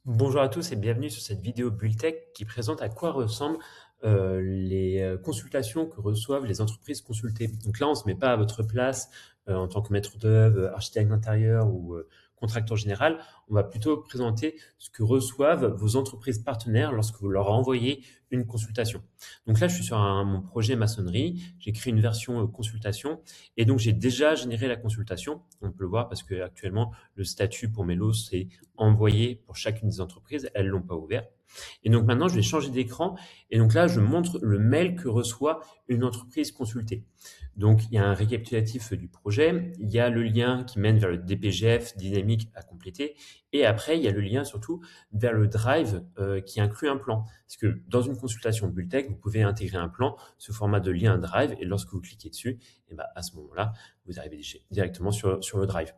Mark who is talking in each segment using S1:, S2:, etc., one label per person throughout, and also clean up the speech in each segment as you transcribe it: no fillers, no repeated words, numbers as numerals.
S1: Bonjour à tous et bienvenue sur cette vidéo Bulltech qui présente à quoi ressemblent les consultations que reçoivent les entreprises consultées. Donc là, on ne se met pas à votre place en tant que maître d'œuvre, architecte d'intérieur ou contracteur général. On va plutôt présenter ce que reçoivent vos entreprises partenaires lorsque vous leur envoyez une consultation. Donc là, je suis sur mon projet maçonnerie. J'ai créé une version consultation et donc j'ai déjà généré la consultation. On peut le voir parce que actuellement, le statut pour Melo, c'est envoyé pour chacune des entreprises. Elles l'ont pas ouvert. Et donc maintenant, je vais changer d'écran. Et donc là, je montre le mail que reçoit une entreprise consultée. Donc, il y a un récapitulatif du projet. Il y a le lien qui mène vers le DPGF dynamique à compléter. Et après, il y a le lien surtout vers le Drive qui inclut un plan. Parce que dans une consultation Bulltech, vous pouvez intégrer un plan sous format de lien Drive. Et lorsque vous cliquez dessus, et ben, à ce moment-là, vous arrivez directement sur le Drive.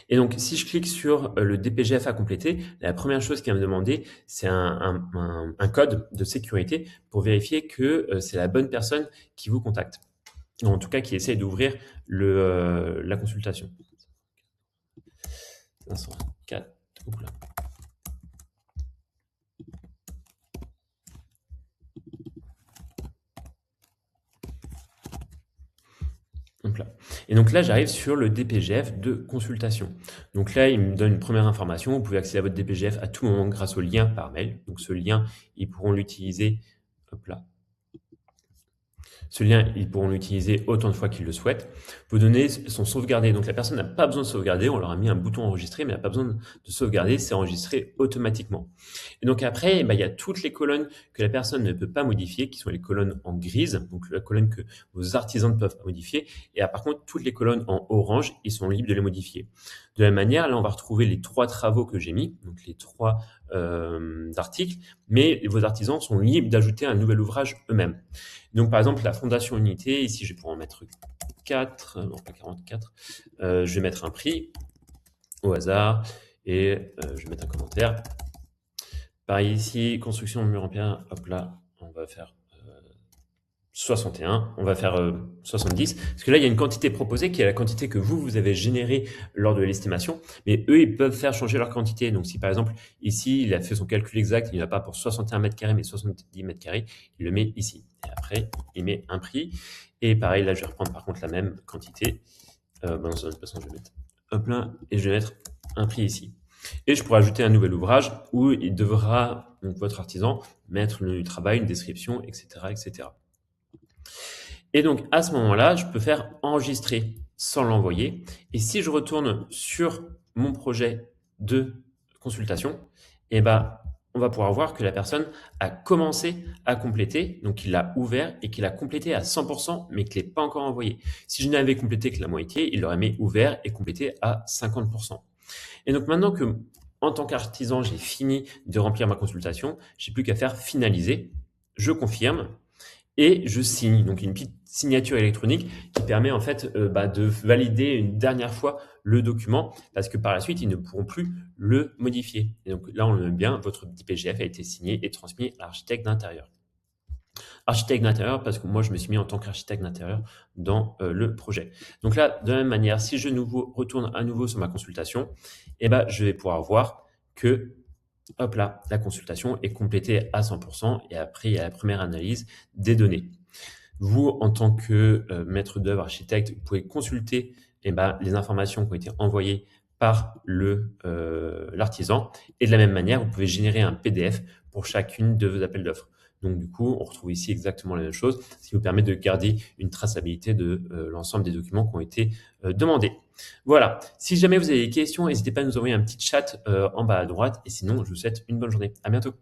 S1: Et donc, si je clique sur le DPGF à compléter, la première chose qu'il va me demander, c'est un code de sécurité pour vérifier que c'est la bonne personne qui vous contacte. Ou en tout cas, qui essaye d'ouvrir la consultation. 504. Oups là. Donc là. Et donc là, j'arrive sur le DPGF de consultation. Donc là, il me donne une première information. Vous pouvez accéder à votre DPGF à tout moment grâce au lien par mail. Donc ce lien, ils pourront l'utiliser. Hop là. Ce lien, ils pourront l'utiliser autant de fois qu'ils le souhaitent. Vos données sont sauvegardées, donc la personne n'a pas besoin de sauvegarder. On leur a mis un bouton enregistrer, mais elle n'a pas besoin de sauvegarder, c'est enregistré automatiquement. Et donc après, il y a toutes les colonnes que la personne ne peut pas modifier, qui sont les colonnes en grise, donc la colonne que vos artisans ne peuvent pas modifier. Et par contre, toutes les colonnes en orange, ils sont libres de les modifier. De la même manière, là, on va retrouver les 3 travaux que j'ai mis, donc les 3 articles, mais vos artisans sont libres d'ajouter un nouvel ouvrage eux-mêmes. Donc, par exemple, la Fondation Unité, ici, je vais pouvoir en mettre 4, non pas 44. Je vais mettre un prix au hasard et je vais mettre un commentaire. Pareil ici, construction de mur en pierre, hop là, on va faire 61, on va faire 70, parce que là, il y a une quantité proposée qui est la quantité que vous avez générée lors de l'estimation, mais eux, ils peuvent faire changer leur quantité. Donc, si par exemple, ici, il a fait son calcul exact, il ne va pas pour 61 mètres carrés, mais 70 mètres carrés, il le met ici. Et après, il met un prix. Et pareil, là, je vais reprendre par contre la même quantité. Dans une autre façon, je vais mettre hop là, et je vais mettre un prix ici. Et je pourrais ajouter un nouvel ouvrage où il devra, donc votre artisan, mettre le travail, une description, etc., etc. Et donc, à ce moment-là, je peux faire enregistrer sans l'envoyer. Et si je retourne sur mon projet de consultation, eh ben, on va pouvoir voir que la personne a commencé à compléter, donc il l'a ouvert et qu'il a complété à 100%, mais qu'il n'est pas encore envoyé. Si je n'avais complété que la moitié, il l'aurait mis ouvert et complété à 50%. Et donc maintenant que, en tant qu'artisan, j'ai fini de remplir ma consultation, j'ai plus qu'à faire finaliser. Je confirme et je signe. Donc une petite signature électronique qui permet en fait de valider une dernière fois le document parce que par la suite, ils ne pourront plus le modifier. Et donc là, on le met bien, votre DPGF a été signé et transmis à l'architecte d'intérieur. Architecte d'intérieur parce que moi, je me suis mis en tant qu'architecte d'intérieur dans le projet. Donc là, de la même manière, si je retourne à nouveau sur ma consultation, je vais pouvoir voir que hop là, la consultation est complétée à 100% et après, il y a la première analyse des données. Vous, en tant que maître d'œuvre, architecte, vous pouvez consulter les informations qui ont été envoyées par l'artisan. Et de la même manière, vous pouvez générer un PDF pour chacune de vos appels d'offres. Donc du coup, on retrouve ici exactement la même chose, ce qui vous permet de garder une traçabilité de l'ensemble des documents qui ont été demandés. Voilà. Si jamais vous avez des questions, n'hésitez pas à nous envoyer un petit chat en bas à droite. Et sinon, je vous souhaite une bonne journée. À bientôt.